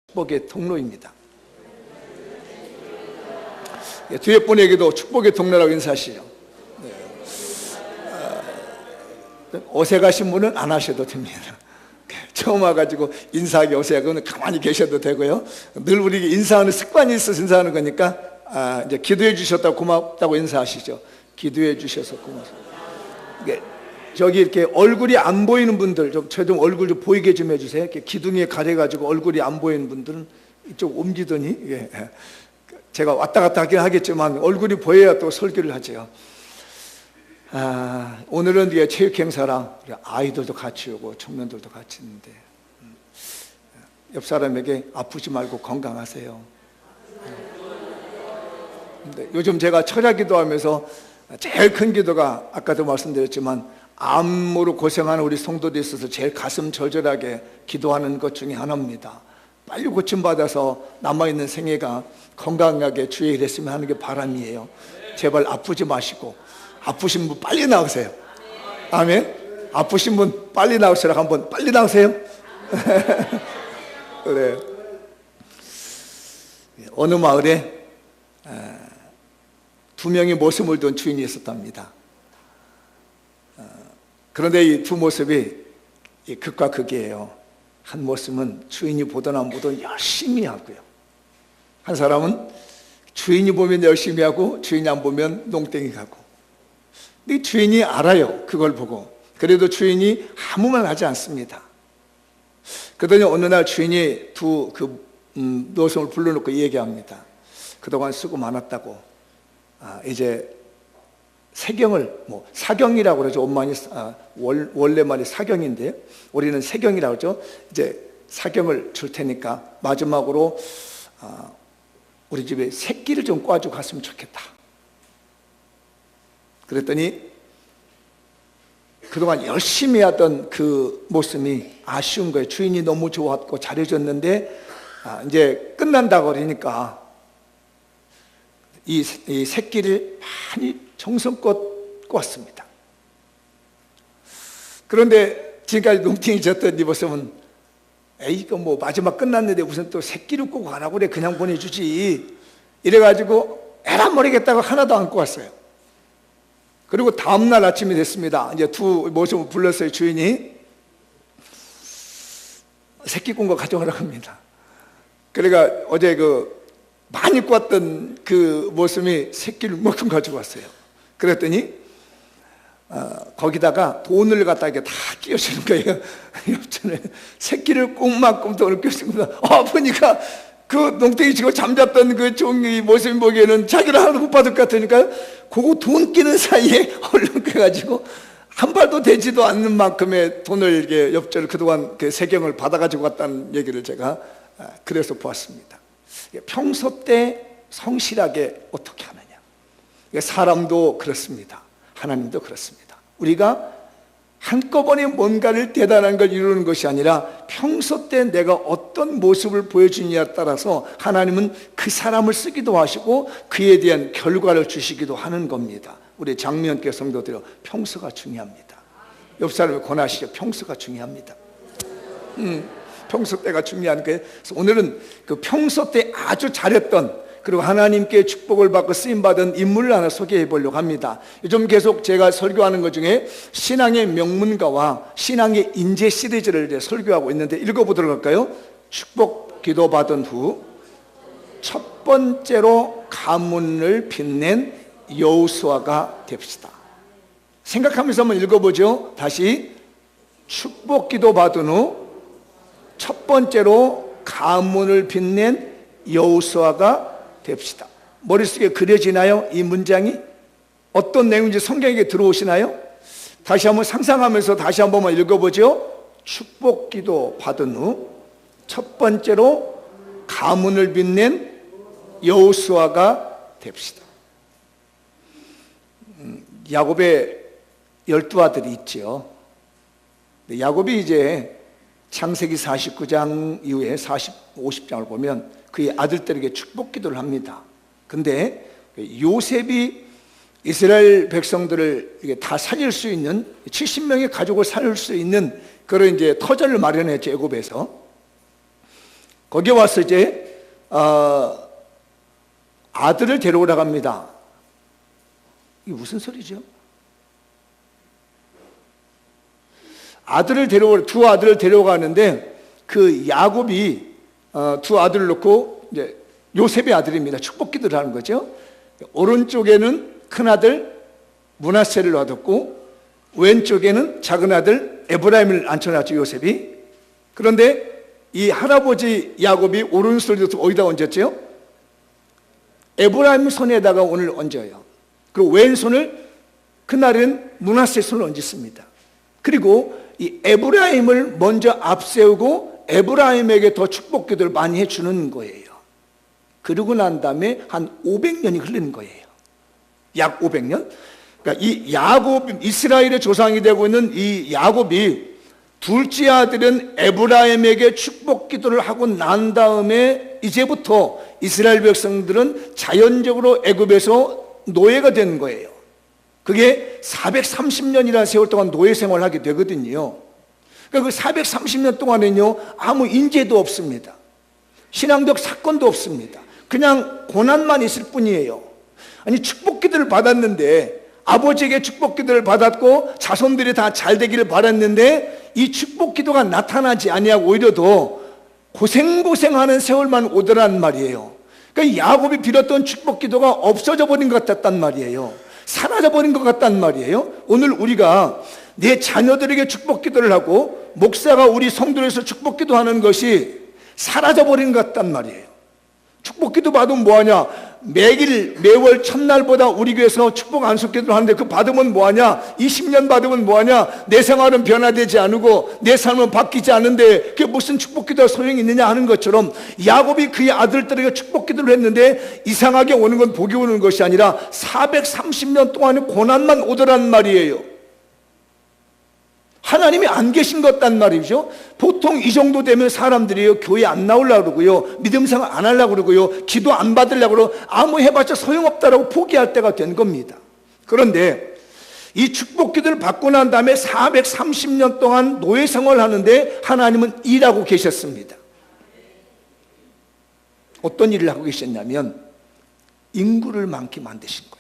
축복의 통로입니다. 뒤에 분에게도 축복의 통로라고 인사하시죠. 어색하신 분은 안 하셔도 됩니다. 처음 와가지고 인사하기 어색하면 가만히 계셔도 되고요. 늘 우리에게 인사하는 습관이 있어서 인사하는 거니까 이제 기도해 주셨다고 고맙다고 인사하시죠. 기도해 주셔서 고맙습니다. 저기 이렇게 얼굴이 안 보이는 분들 좀 얼굴 좀 보이게 좀 해주세요. 이렇게 기둥에 가려가지고 얼굴이 안 보이는 분들은 이쪽 옮기더니 제가 왔다 갔다 하긴 하겠지만 얼굴이 보여야 또 설교를 하죠. 오늘은 이게 체육 행사랑 아이들도 같이 오고 청년들도 같이 있는데 옆 사람에게 아프지 말고 건강하세요. 근데 요즘 제가 철야 기도하면서 제일 큰 기도가 아까도 말씀드렸지만 암으로 고생하는 우리 성도들이 있어서 제일 가슴 절절하게 기도하는 것 중에 하나입니다. 빨리 고침받아서 남아있는 생애가 건강하게 주의 일 했으면 하는 게 바람이에요. 제발 아프지 마시고 아프신 분 빨리 나으세요. 아멘. 아프신 분 빨리 나으시라고 한번 빨리 나으세요. 그래. 어느 마을에 두 명의 모습을 둔 주인이 있었답니다. 그런데 이 두 모습이 극과 극이에요. 한 모습은 주인이 보든 안 보든 열심히 하고요. 한 사람은 주인이 보면 열심히 하고 주인이 안 보면 농땡이 가고. 근데 주인이 알아요. 그걸 보고. 그래도 주인이 아무 말 하지 않습니다. 그러더니 어느 날 주인이 두 노সম을 불러놓고 얘기합니다. 그동안 수고 많았다고. 이제 세경을 사경이라고 그러죠. 원래 말이 사경인데 우리는 세경이라고 그러죠. 이제 사경을 줄 테니까 마지막으로 우리 집에 새끼를 좀 꽈주고 갔으면 좋겠다. 그랬더니 그동안 열심히 하던 그 모습이 아쉬운 거예요. 주인이 너무 좋았고 잘해줬는데 이제 끝난다고 그러니까 이 새끼를 많이 정성껏 꿨습니다. 그런데 지금까지 농팅이 졌던 이 모습은 이거 마지막 끝났는데 무슨 또 새끼를 꼬고 가라고 그래. 그냥 보내주지. 이래가지고 에라 모르겠다고 하나도 안 꼬았어요. 그리고 다음날 아침이 됐습니다. 이제 두 모습을 불렀어요. 주인이 새끼 꾼 거 가져오라고 합니다. 그러니까 어제 많이 꿨던 그 모습이 새끼를 이만큼 가지고 왔어요. 그랬더니 거기다가 돈을 갖다 이렇게 다 끼워주는 거예요. 옆전에 새끼를 꾼 만큼 돈을 끼워주는 거예요. 보니까 그 농땡이 치고 잠잤던 그 종이 모습 보기에는 자기를 하나도 못 받을 것 같으니까요. 그거 돈 끼는 사이에 얼른 깨가지고 한 발도 되지도 않는 만큼의 돈을 이렇게 엽전을 그동안 그 세경을 받아가지고 갔다는 얘기를 제가 그래서 보았습니다. 평소 때 성실하게 어떻게 하느냐. 사람도 그렇습니다. 하나님도 그렇습니다. 우리가 한꺼번에 뭔가를 대단한 걸 이루는 것이 아니라 평소 때 내가 어떤 모습을 보여주느냐에 따라서 하나님은 그 사람을 쓰기도 하시고 그에 대한 결과를 주시기도 하는 겁니다. 우리 장미연교 성도들은 평소가 중요합니다. 옆 사람을 권하시죠. 평소가 중요합니다. 평소 때가 중요한 거예요. 그래서 오늘은 그 평소 때 아주 잘했던 그리고 하나님께 축복을 받고 쓰임받은 인물을 하나 소개해 보려고 합니다. 요즘 계속 제가 설교하는 것 중에 신앙의 명문가와 신앙의 인재 시리즈를 이제 설교하고 있는데 읽어보도록 할까요? 축복 기도 받은 후 첫 번째로 가문을 빛낸 여호수아가 됩시다. 생각하면서 한번 읽어보죠. 다시 축복 기도 받은 후 첫 번째로 가문을 빛낸 여호수아가 됩시다. 머릿속에 그려지나요? 이 문장이 어떤 내용인지 성경에 들어오시나요? 다시 한번 상상하면서 다시 한 번만 읽어보죠. 축복 기도 받은 후 첫 번째로 가문을 빛낸 여호수아가 됩시다. 야곱의 12아들이 있죠. 야곱이 이제 창세기 49장 이후에 50장을 보면 그의 아들들에게 축복 기도를 합니다. 근데 요셉이 이스라엘 백성들을 다 살릴 수 있는 70명의 가족을 살릴 수 있는 그런 이제 터전을 마련했죠. 애굽에서. 거기 와서 이제 아들을 데려오라고 합니다. 이게 무슨 소리죠? 두 아들을 데려가는데 그 야곱이 두 아들을 놓고 이제 요셉의 아들입니다. 축복기도를 하는 거죠. 오른쪽에는 큰 아들 므낫세를 놔뒀고 왼쪽에는 작은 아들 에브라임을 앉혀놨죠, 요셉이. 그런데 이 할아버지 야곱이 오른손을 어디다 얹었죠? 에브라임 손에다가 오늘 얹어요. 그리고 왼손을 그날은 므낫세 손을 얹습니다. 그리고 이 에브라임을 먼저 앞세우고 에브라임에게 더 축복 기도를 많이 해주는 거예요. 그러고 난 다음에 한 500년이 흐르는 거예요. 약 500년. 그러니까 이 야곱, 이스라엘의 조상이 되고 있는 이 야곱이 둘째 아들은 에브라임에게 축복 기도를 하고 난 다음에 이제부터 이스라엘 백성들은 자연적으로 애굽에서 노예가 된 거예요. 그게 430년이라는 세월 동안 노예 생활을 하게 되거든요. 그러니까 그 430년 동안에는요, 아무 인재도 없습니다. 신앙적 사건도 없습니다. 그냥 고난만 있을 뿐이에요. 아니, 축복 기도를 받았는데, 아버지에게 축복 기도를 받았고 자손들이 다 잘 되기를 바랐는데 이 축복 기도가 나타나지 아니하고 오히려 더 고생하는 세월만 오더란 말이에요. 그러니까 야곱이 빌었던 축복 기도가 없어져 버린 것 같단 말이에요. 사라져 버린 것 같단 말이에요. 오늘 우리가 내 자녀들에게 축복 기도를 하고 목사가 우리 성도에서 축복 기도하는 것이 사라져 버린 것 같단 말이에요. 축복 기도 받으면 뭐하냐? 매월 첫날보다 우리 교회에서 축복 안수 기도를 하는데 그 받으면 뭐하냐? 20년 받으면 뭐하냐? 내 생활은 변화되지 않고 내 삶은 바뀌지 않은데 그게 무슨 축복 기도가 소용이 있느냐 하는 것처럼 야곱이 그의 아들들에게 축복 기도를 했는데 이상하게 오는 건 복이 오는 것이 아니라 430년 동안의 고난만 오더란 말이에요. 하나님이 안 계신 것 같단 말이죠. 보통 이 정도 되면 사람들이요, 교회 안 나오려고 그러고요, 믿음 생활 안 하려고 그러고요, 기도 안 받으려고 그러고 아무 해봤자 소용없다라고 포기할 때가 된 겁니다. 그런데 이 축복 기도를 받고 난 다음에 430년 동안 노예 생활을 하는데 하나님은 일하고 계셨습니다. 어떤 일을 하고 계셨냐면 인구를 많게 만드신 거예요.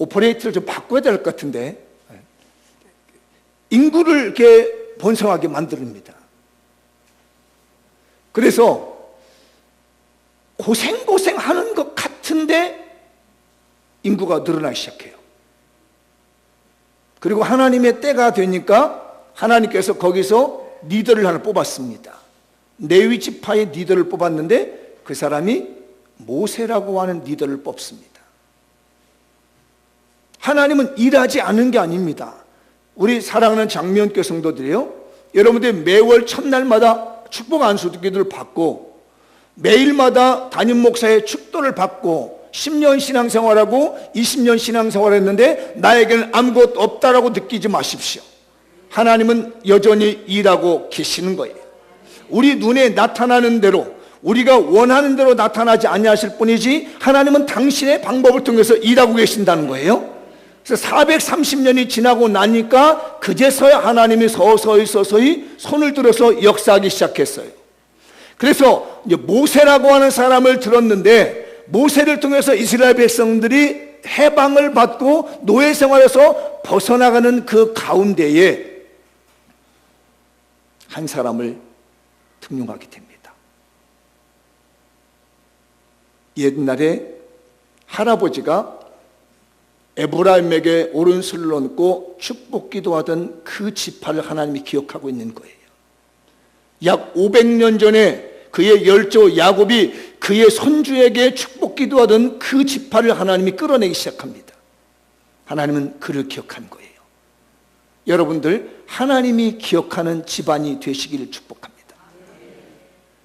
오퍼레이터를 좀 바꿔야 될 것 같은데 인구를 이렇게 번성하게 만듭니다. 그래서 고생하는 것 같은데 인구가 늘어나기 시작해요. 그리고 하나님의 때가 되니까 하나님께서 거기서 리더를 하나 뽑았습니다. 레위 지파의 리더를 뽑았는데 그 사람이 모세라고 하는 리더를 뽑습니다. 하나님은 일하지 않은 게 아닙니다. 우리 사랑하는 장미연교 성도들이요, 여러분들 매월 첫날마다 축복 안수 기도를 받고 매일마다 담임 목사의 축도를 받고 10년 신앙생활하고 20년 신앙생활했는데 나에게는 아무것도 없다라고 느끼지 마십시오. 하나님은 여전히 일하고 계시는 거예요. 우리 눈에 나타나는 대로 우리가 원하는 대로 나타나지 아니하실 뿐이지 하나님은 당신의 방법을 통해서 일하고 계신다는 거예요. 그래서 430년이 지나고 나니까 그제서야 하나님이 서서히 손을 들어서 역사하기 시작했어요. 그래서 이제 모세라고 하는 사람을 들었는데 모세를 통해서 이스라엘 백성들이 해방을 받고 노예 생활에서 벗어나가는 그 가운데에 한 사람을 등용하게 됩니다. 옛날에 할아버지가 에브라임에게 오른손을 얹고 축복 기도하던 그 지파를 하나님이 기억하고 있는 거예요. 약 500년 전에 그의 열조 야곱이 그의 손주에게 축복 기도하던 그 지파를 하나님이 끌어내기 시작합니다. 하나님은 그를 기억한 거예요. 여러분들, 하나님이 기억하는 집안이 되시기를 축복합니다.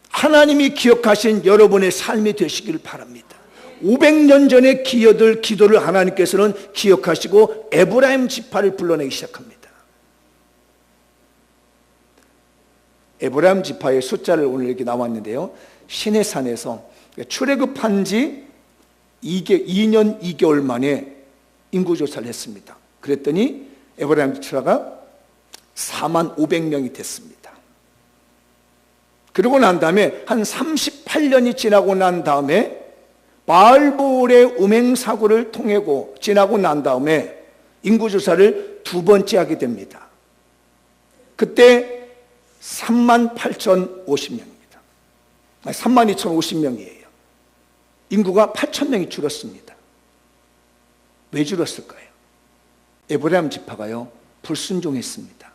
하나님이 기억하신 여러분의 삶이 되시기를 바랍니다. 500년 전에 기도를 하나님께서는 기억하시고 에브라임 지파를 불러내기 시작합니다. 에브라임 지파의 숫자를 오늘 이렇게 나왔는데요, 시내산에서 출애굽한 지 2년 2개월 만에 인구조사를 했습니다. 그랬더니 에브라임 지파가 4만 500명이 됐습니다. 그러고 난 다음에 한 38년이 지나고 난 다음에 바알보올의 음행사고를 통하고 지나고 난 다음에 인구조사를 두 번째 하게 됩니다. 그때 38,050명입니다. 32,050명이에요. 인구가 8,000명이 줄었습니다. 왜 줄었을까요? 에브라임 지파가요, 불순종했습니다.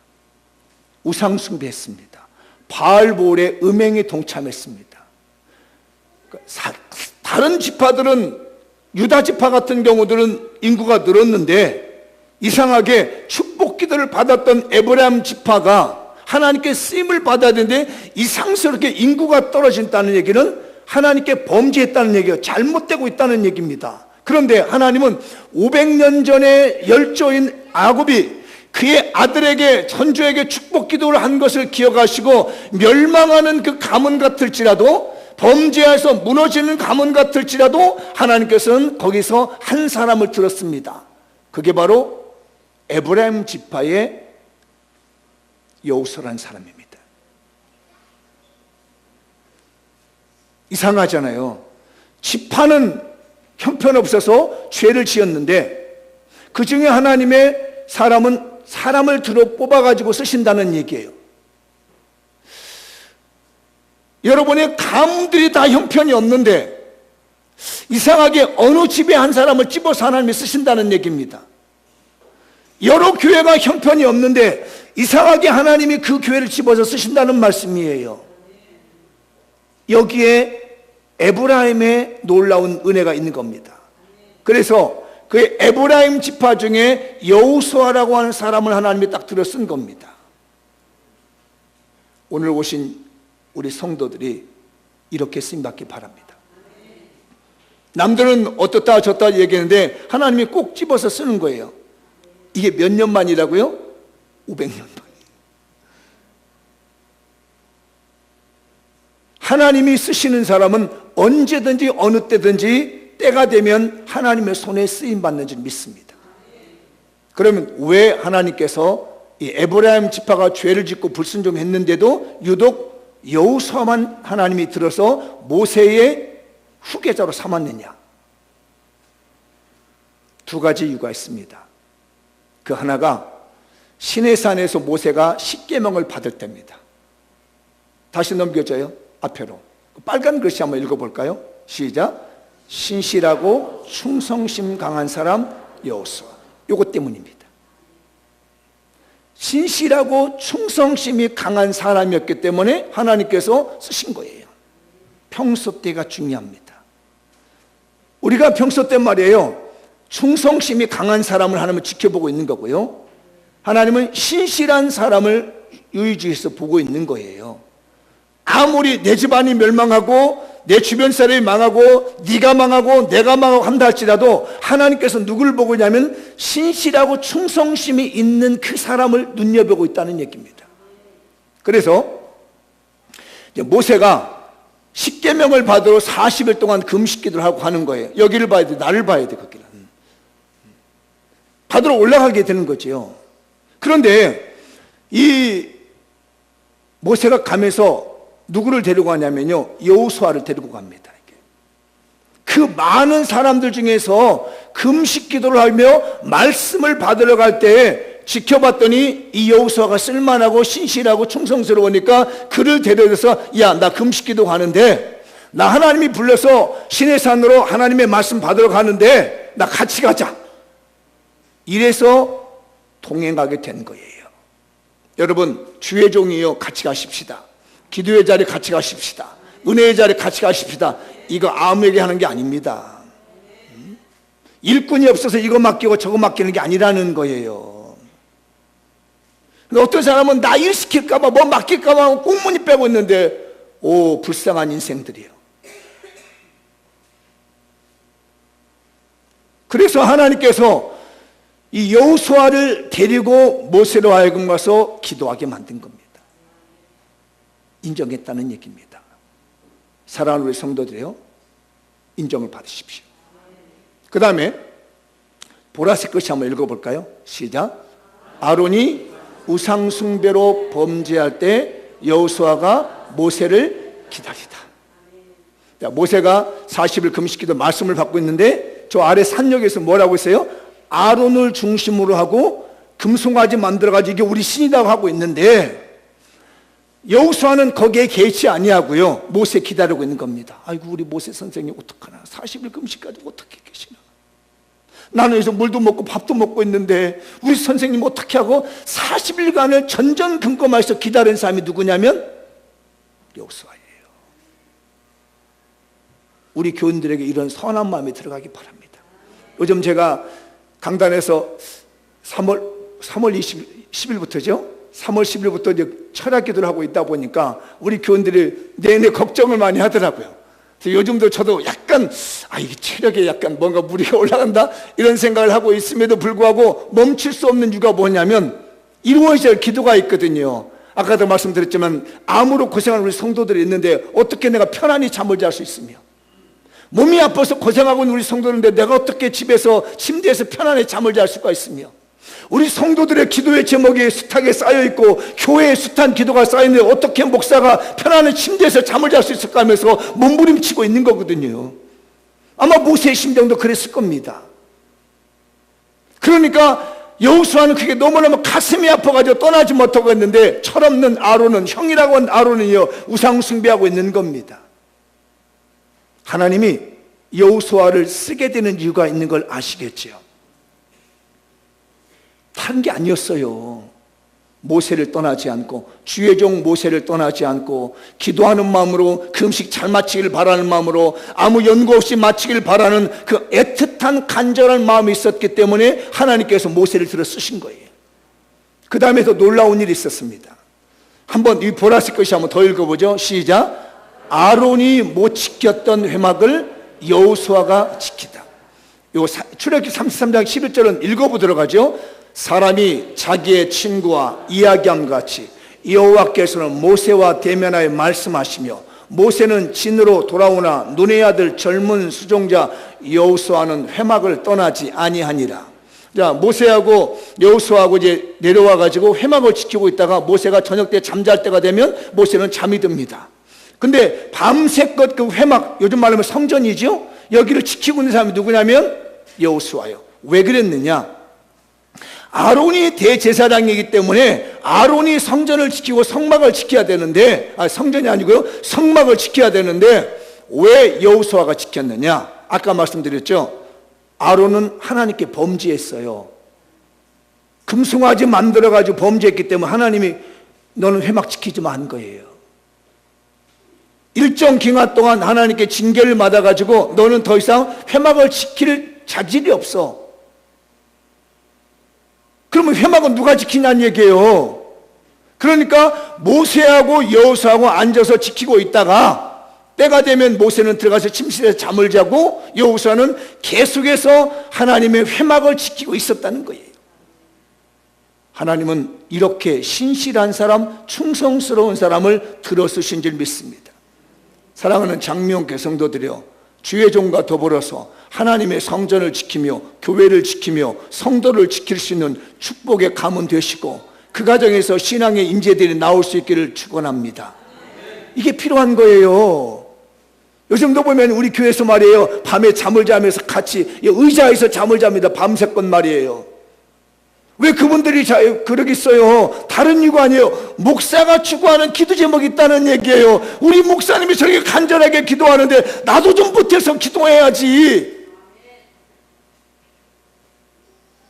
우상숭배했습니다. 바알보올의 음행에 동참했습니다. 다른 지파들은, 유다 지파 같은 경우들은 인구가 늘었는데 이상하게 축복 기도를 받았던 에브라임 지파가 하나님께 쓰임을 받아야 되는데 이상스럽게 인구가 떨어진다는 얘기는 하나님께 범죄했다는 얘기가 잘못되고 있다는 얘기입니다. 그런데 하나님은 500년 전에 열조인 야곱이 그의 아들에게, 선조에게 축복 기도를 한 것을 기억하시고 멸망하는 그 가문 같을지라도, 범죄해서 무너지는 가문 같을지라도 하나님께서는 거기서 한 사람을 들었습니다. 그게 바로 에브라임 지파의 여호수아라는 사람입니다. 이상하잖아요. 지파는 형편없어서 죄를 지었는데 그 중에 하나님의 사람은 사람을 들어 뽑아가지고 쓰신다는 얘기예요. 여러분의 가문들이 다 형편이 없는데 이상하게 어느 집에 한 사람을 집어서 하나님이 쓰신다는 얘기입니다. 여러 교회가 형편이 없는데 이상하게 하나님이 그 교회를 집어서 쓰신다는 말씀이에요. 여기에 에브라임의 놀라운 은혜가 있는 겁니다. 그래서 그 에브라임 지파 중에 여호수아라고 하는 사람을 하나님이 딱 들어 쓴 겁니다. 오늘 오신 우리 성도들이 이렇게 쓰임받기 바랍니다. 남들은 어떻다 저렇다 얘기하는데 하나님이 꼭 집어서 쓰는 거예요. 이게 몇 년 만이라고요? 500년 만. 하나님이 쓰시는 사람은 언제든지 어느 때든지 때가 되면 하나님의 손에 쓰임받는 줄 믿습니다. 그러면 왜 하나님께서 이 에브라임 지파가 죄를 짓고 불순종했는데도 유독 여호수아만 하나님이 들어서 모세의 후계자로 삼았느냐? 두 가지 이유가 있습니다. 그 하나가 시내산에서 모세가 십계명을 받을 때입니다. 다시 넘겨줘요. 앞으로 빨간 글씨 한번 읽어볼까요? 시작. 신실하고 충성심 강한 사람 여호수아. 요것 때문입니다. 신실하고 충성심이 강한 사람이었기 때문에 하나님께서 쓰신 거예요. 평소 때가 중요합니다. 우리가 평소 때 말이에요, 충성심이 강한 사람을 하나님은 지켜보고 있는 거고요, 하나님은 신실한 사람을 유의주에서 보고 있는 거예요. 아무리 내 집안이 멸망하고 내 주변 사람이 망하고 네가 망하고 내가 망하고 한다 할지라도 하나님께서 누구를 보고 있냐면 신실하고 충성심이 있는 그 사람을 눈여보고 있다는 얘기입니다. 그래서 이제 모세가 십계명을 받으러 40일 동안 금식기도를 하고 가는 거예요. 여기를 봐야 돼, 나를 봐야 돼. 거기는 받으러 올라가게 되는 거죠. 그런데 이 모세가 가면서 누구를 데리고 가냐면요, 여호수아를 데리고 갑니다. 그 많은 사람들 중에서 금식 기도를 하며 말씀을 받으러 갈 때 지켜봤더니 이 여호수아가 쓸만하고 신실하고 충성스러우니까 그를 데려다서, 야, 나 금식 기도 가는데, 나 하나님이 불러서 시내산으로 하나님의 말씀 받으러 가는데 나 같이 가자. 이래서 동행하게 된 거예요. 여러분, 주의 종이요, 같이 가십시다. 기도의 자리에 같이 가십시다. 은혜의 자리에 같이 가십시다. 이거 아무에게 하는 게 아닙니다. 일꾼이 없어서 이거 맡기고 저거 맡기는 게 아니라는 거예요. 어떤 사람은 나 일 시킬까봐 뭐 맡길까봐 꽁무니 빼고 있는데, 오, 불쌍한 인생들이에요. 그래서 하나님께서 이 여호수아를 데리고 모세로 하여금 가서 기도하게 만든 겁니다. 인정했다는 얘기입니다. 사랑하는 우리 성도들이요, 인정을 받으십시오. 그 다음에 보라색 글씨 한번 읽어볼까요? 시작. 아론이 우상 숭배로 범죄할 때 여호수아가 모세를 기다리다. 자, 모세가 40일 금식기도 말씀을 받고 있는데 저 아래 산역에서 뭐라고 했어요? 아론을 중심으로 하고 금송아지 만들어가지고 이게 우리 신이라고 하고 있는데 여호수아는 거기에 개의치 아니하고요, 모세 기다리고 있는 겁니다. 아이고 우리 모세 선생님 어떡하나, 40일 금식까지 어떻게 계시나, 나는 여기서 물도 먹고 밥도 먹고 있는데 우리 선생님 어떻게 하고 40일간을 전전긍긍하면서 기다린 사람이 누구냐면 여호수아예요. 우리 교인들에게 이런 선한 마음이 들어가기 바랍니다. 요즘 제가 강단에서 3월 10일부터죠 3월 10일부터 이제 철학 기도를 하고 있다 보니까 우리 교인들이 내내 걱정을 많이 하더라고요. 요즘도 저도 약간 이게 체력에 약간 뭔가 무리가 올라간다 이런 생각을 하고 있음에도 불구하고 멈출 수 없는 이유가 뭐냐면 이루어져야 할 기도가 있거든요. 아까도 말씀드렸지만 암으로 고생하는 우리 성도들이 있는데 어떻게 내가 편안히 잠을 잘 수 있으며, 몸이 아파서 고생하고 있는 우리 성도인데 내가 어떻게 집에서 침대에서 편안히 잠을 잘 수가 있으며, 우리 성도들의 기도의 제목이 숱하게 쌓여있고 교회에 숱한 기도가 쌓여있는데 어떻게 목사가 편안한 침대에서 잠을 잘 수 있을까 하면서 몸부림치고 있는 거거든요. 아마 모세의 심정도 그랬을 겁니다. 그러니까 여호수아는 그게 너무너무 가슴이 아파가지고 떠나지 못하고 있는데 철없는 아론은, 형이라고 한 아론은요 우상 숭배하고 있는 겁니다. 하나님이 여호수아를 쓰게 되는 이유가 있는 걸 아시겠죠? 다른 게 아니었어요. 모세를 떠나지 않고, 주의 종 모세를 떠나지 않고, 기도하는 마음으로 금식 잘 마치길 바라는 마음으로 아무 연고 없이 마치길 바라는 그 애틋한 간절한 마음이 있었기 때문에 하나님께서 모세를 들어 쓰신 거예요. 그 다음에 더 놀라운 일이 있었습니다. 한번 이 보라색 글씨 한번 더 읽어보죠. 시작. 아론이 못 지켰던 회막을 여호수아가 지키다. 요 출애굽기 33장 11절은 읽어보도록 하죠. 사람이 자기의 친구와 이야기함 같이 여호와께서는 모세와 대면하여 말씀하시며, 모세는 진으로 돌아오나 눈의 아들 젊은 수종자 여호수아는 회막을 떠나지 아니하니라. 자, 모세하고 여호수아하고 이제 내려와 가지고 회막을 지키고 있다가 모세가 저녁 때 잠잘 때가 되면 모세는 잠이 듭니다. 근데 밤새껏 그 회막, 요즘 말하면 성전이죠, 여기를 지키고 있는 사람이 누구냐면 여호수아예요. 왜 그랬느냐? 아론이 대제사장이기 때문에 아론이 성전을 지키고 성막을 지켜야 되는데, 성전이 아니고요 성막을 지켜야 되는데 왜 여호수아가 지켰느냐? 아까 말씀드렸죠. 아론은 하나님께 범죄했어요. 금송아지 만들어가지고 범죄했기 때문에 하나님이 너는 회막 지키지 마 한 거예요. 일정 기간 동안 하나님께 징계를 받아가지고 너는 더 이상 회막을 지킬 자질이 없어. 그러면 회막은 누가 지키냐는 얘기예요. 그러니까 모세하고 여호수아하고 앉아서 지키고 있다가 때가 되면 모세는 들어가서 침실에서 잠을 자고 여호수아는 계속해서 하나님의 회막을 지키고 있었다는 거예요. 하나님은 이렇게 신실한 사람, 충성스러운 사람을 들어쓰신 줄 믿습니다. 사랑하는 장미홍 성도들이여, 주의 종과 더불어서 하나님의 성전을 지키며 교회를 지키며 성도를 지킬 수 있는 축복의 가문 되시고 그 가정에서 신앙의 인재들이 나올 수 있기를 축원합니다. 이게 필요한 거예요. 요즘도 보면 우리 교회에서 말이에요, 밤에 잠을 자면서 같이 의자에서 잠을 잡니다. 밤새껏 말이에요. 왜 그분들이 그러겠어요? 다른 이유가 아니에요. 목사가 추구하는 기도 제목이 있다는 얘기예요. 우리 목사님이 저렇게 간절하게 기도하는데 나도 좀 보태서 기도해야지.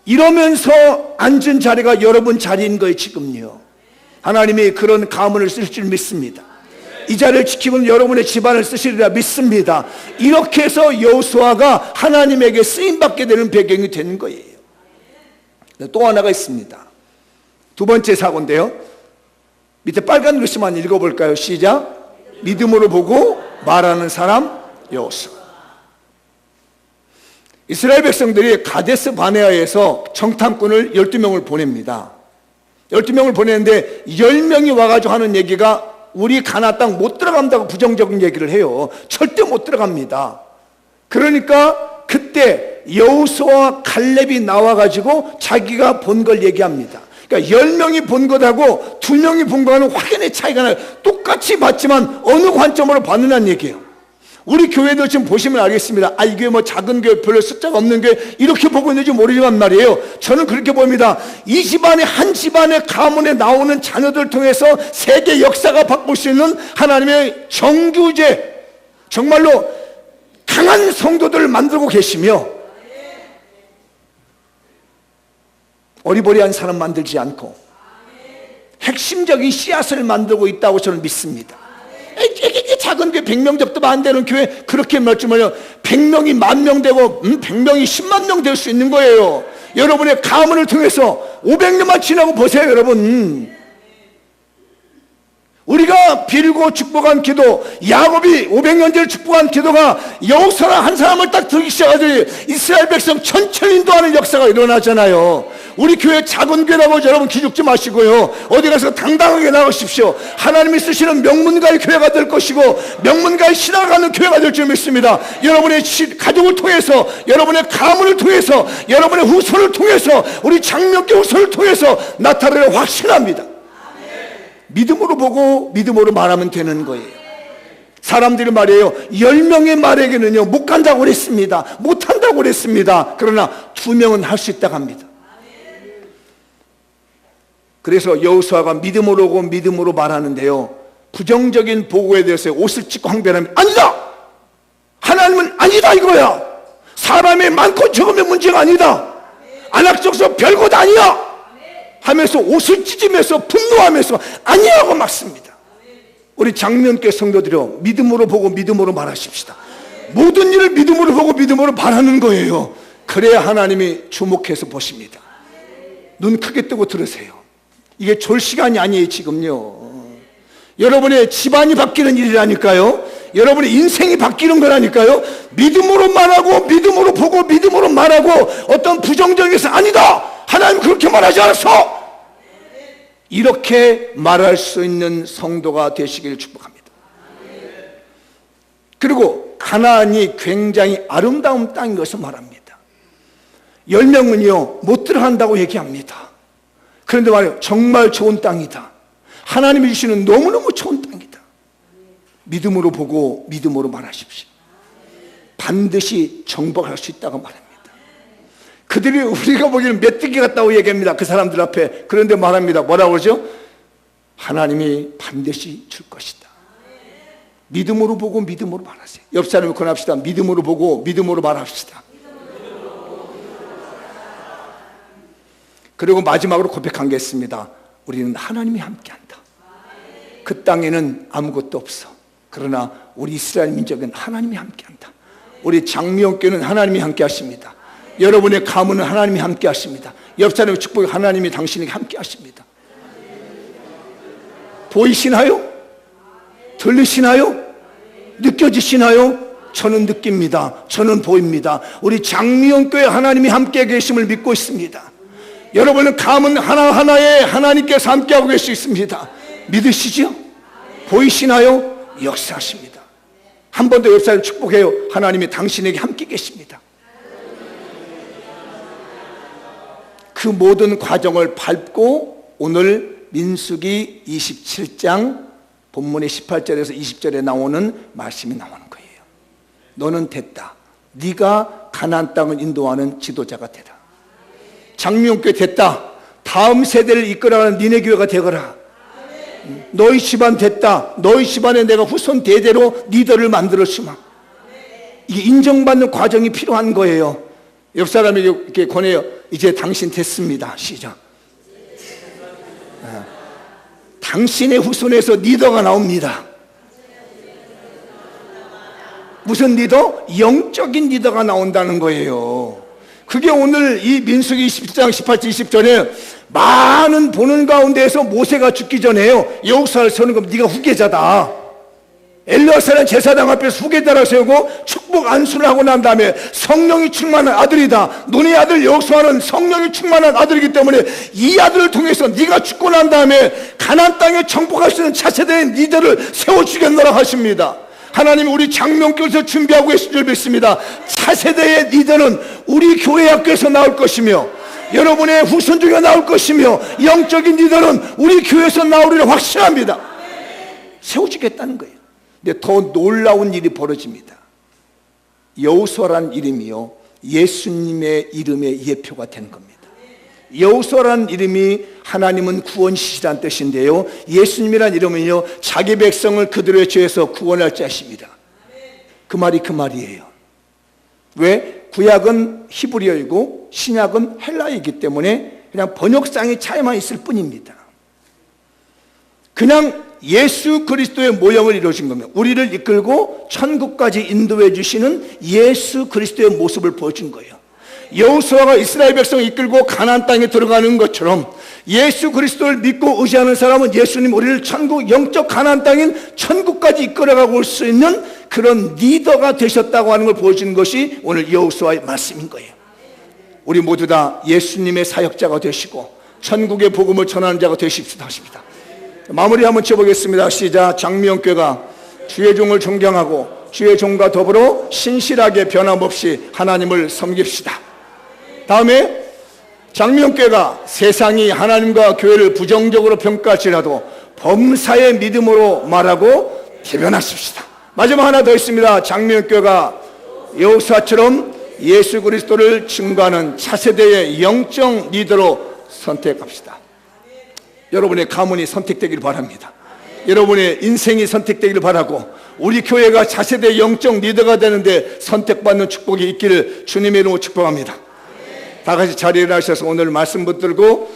이러면서 앉은 자리가 여러분 자리인 거예요. 지금요. 하나님이 그런 가문을 쓰실 줄 믿습니다. 이 자리를 지키면 여러분의 집안을 쓰시리라 믿습니다. 이렇게 해서 여호수아가 하나님에게 쓰임받게 되는 배경이 되는 거예요. 또 하나가 있습니다. 두 번째 사고인데요, 밑에 빨간 글씨만 읽어볼까요? 시작. 믿음으로 보고 말하는 사람 여호수아. 이스라엘 백성들이 가데스 바네아에서 정탐꾼을 12명을 보냅니다. 12명을 보내는데 10명이 와가지고 하는 얘기가 우리 가나안 땅 못 들어간다고 부정적인 얘기를 해요. 절대 못 들어갑니다. 그러니까 그때 여호수아와 갈렙이 나와가지고 자기가 본 걸 얘기합니다. 그러니까 10명이 본 것하고 2명이 본 것과는 확연히 차이가 나요. 똑같이 봤지만 어느 관점으로 봤느냐는 얘기예요. 우리 교회도 지금 보시면 알겠습니다. 이 교회 뭐 작은 교회, 별로 숫자가 없는 교회, 이렇게 보고 있는지 모르지만 말이에요. 저는 그렇게 봅니다. 이 집안에, 한 집안의 가문에 나오는 자녀들을 통해서 세계 역사가 바꿀 수 있는 하나님의 정규제, 정말로 강한 성도들을 만들고 계시며, 어리버리한 사람 만들지 않고 핵심적인 씨앗을 만들고 있다고 저는 믿습니다. 작은 교회 100명 접도 안 되는 교회 그렇게 말씀하면 100명이 10,000명 되고 100명이 10만 명 될 수 있는 거예요. 여러분의 가문을 통해서 500년만 지나고 보세요. 여러분, 우리가 빌고 축복한 기도, 야곱이 500년째를 축복한 기도가 여호수아 한 사람을 딱 들기 시작하더니 이스라엘 백성 천천히 인도하는 역사가 일어나잖아요. 우리 교회 작은 교회라고 여러분 기죽지 마시고요, 어디 가서 당당하게 나가십시오. 하나님이 쓰시는 명문가의 교회가 될 것이고 명문가의 신앙을 갖는 교회가 될 줄 믿습니다. 여러분의 가족을 통해서, 여러분의 가문을 통해서, 여러분의 후손을 통해서, 우리 장명교 후손을 통해서 나타나를 확신합니다. 믿음으로 보고 믿음으로 말하면 되는 거예요. 사람들이 말이에요, 10명의 말에게는요 못 간다고 그랬습니다, 못한다고 그랬습니다. 그러나 2명은 할 수 있다고 합니다. 그래서 여호수아가 믿음으로 오고 믿음으로 말하는데요, 부정적인 보고에 대해서 옷을 찢고 항변하면 아니다, 하나님은 아니다 이거야, 사람이 많고 적으면 문제가 아니다, 안악적서 별것 아니야 하면서 옷을 찢으면서 분노하면서 아니라고 막습니다. 우리 장면교 성도들이요, 믿음으로 보고 믿음으로 말하십시다. 모든 일을 믿음으로 보고 믿음으로 말하는 거예요. 그래야 하나님이 주목해서 보십니다. 눈 크게 뜨고 들으세요. 이게 졸 시간이 아니에요. 지금요, 여러분의 집안이 바뀌는 일이라니까요, 여러분의 인생이 바뀌는 거라니까요. 믿음으로 말하고 믿음으로 보고 믿음으로 말하고, 어떤 부정적에서 아니다, 하나님 그렇게 말하지 않았어, 이렇게 말할 수 있는 성도가 되시길 축복합니다. 그리고 가나안이 굉장히 아름다운 땅인 것을 말합니다. 10명은요 못 들어간다고 얘기합니다. 그런데 말이에요, 정말 좋은 땅이다, 하나님이 주시는 너무너무 좋은 땅이다. 믿음으로 보고 믿음으로 말하십시오. 반드시 정복할 수 있다고 말합니다. 그들이 우리가 보기에는 메뚜기 같다고 얘기합니다, 그 사람들 앞에. 그런데 말합니다. 뭐라고 그러죠? 하나님이 반드시 줄 것이다. 믿음으로 보고 믿음으로 말하세요. 옆 사람을 권합시다. 믿음으로 보고 믿음으로 말합시다. 그리고 마지막으로 고백한 게 있습니다. 우리는 하나님이 함께한다. 그 땅에는 아무것도 없어. 그러나 우리 이스라엘 민족은 하나님이 함께한다. 우리 장미원교는 하나님이 함께하십니다. 여러분의 가문은 하나님이 함께 하십니다. 옆 사람의 축복이 하나님이 당신에게 함께 하십니다. 보이시나요? 들리시나요? 느껴지시나요? 저는 느낍니다. 저는 보입니다. 우리 장미원교회 하나님이 함께 계심을 믿고 있습니다. 여러분은 가문 하나하나에 하나님께서 함께하고 계실 수 있습니다. 믿으시죠? 보이시나요? 역사하십니다. 한 번 더 옆 사람 축복해요. 하나님이 당신에게 함께 계십니다. 그 모든 과정을 밟고 오늘 민수기 27장 본문의 18절에서 20절에 나오는 말씀이 나오는 거예요. 너는 됐다. 네가 가나안 땅을 인도하는 지도자가 되라. 장미용교회 됐다. 다음 세대를 이끌어가는 니네 교회가 되거라. 너희 집안 됐다. 너희 집안에 내가 후손 대대로 리더를 만들어 주마. 이게 인정받는 과정이 필요한 거예요. 옆 사람에게 이렇게 권해요. 이제 당신 됐습니다. 시작. 당신의 후손에서 리더가 나옵니다. 무슨 리더? 영적인 리더가 나온다는 거예요. 그게 오늘 이 민수기 27장 18절 20절에 많은 보는 가운데에서 모세가 죽기 전에요, 여호수아를 세우는 건 네가 후계자다. 엘리야사는 제사장 앞에서 후계자라 세우고 축복 안수를 하고 난 다음에 성령이 충만한 아들이다. 너네 아들 여호수아는 성령이 충만한 아들이기 때문에 이 아들을 통해서 네가 죽고 난 다음에 가나안 땅에 정복할 수 있는 차세대의 리더를 세워주겠노라 하십니다. 하나님이 우리 장명교에서 준비하고 계신 줄 믿습니다. 차세대의 리더는 우리 교회 학교에서 나올 것이며 여러분의 후손 중에 나올 것이며 영적인 리더는 우리 교회에서 나오리라 확신합니다. 세워지겠다는 거예요. 근데 더 놀라운 일이 벌어집니다. 여호수아라는 이름이요, 예수님의 이름의 예표가 된 겁니다. 여호수아라는 이름이 하나님은 구원시키라는 뜻인데요, 예수님이라는 이름은요, 자기 백성을 그들의 죄에서 구원할 자십니다. 그 말이 그 말이에요. 왜? 구약은 히브리어이고 신약은 헬라이기 때문에 그냥 번역상의 차이만 있을 뿐입니다. 그냥 예수 그리스도의 모형을 이루어진 겁니다. 우리를 이끌고 천국까지 인도해 주시는 예수 그리스도의 모습을 보여준 거예요. 여호수아가 이스라엘 백성을 이끌고 가나안 땅에 들어가는 것처럼 예수 그리스도를 믿고 의지하는 사람은 예수님 우리를 천국, 영적 가나안 땅인 천국까지 이끌어가고 올 수 있는 그런 리더가 되셨다고 하는 걸 보여주는 것이 오늘 여호수아의 말씀인 거예요. 우리 모두 다 예수님의 사역자가 되시고 천국의 복음을 전하는 자가 되십시다 하십니다. 마무리 한번 쳐보겠습니다. 시작. 장미영교회가 주의 종을 존경하고 주의 종과 더불어 신실하게 변함없이 하나님을 섬깁시다. 다음에 장미영교회가 세상이 하나님과 교회를 부정적으로 평가할지라도 범사의 믿음으로 말하고 대변하십시다. 마지막 하나 더 있습니다. 장미영교회가 여호수아처럼 예수 그리스도를 증거하는 차세대의 영적 리더로 선택합시다. 여러분의 가문이 선택되길 바랍니다. 여러분의 인생이 선택되길 바라고 우리 교회가 차세대 영적 리더가 되는데 선택받는 축복이 있기를 주님의 이름으로 축복합니다. 다 같이 자리에 일어나셔서 오늘 말씀 붙들고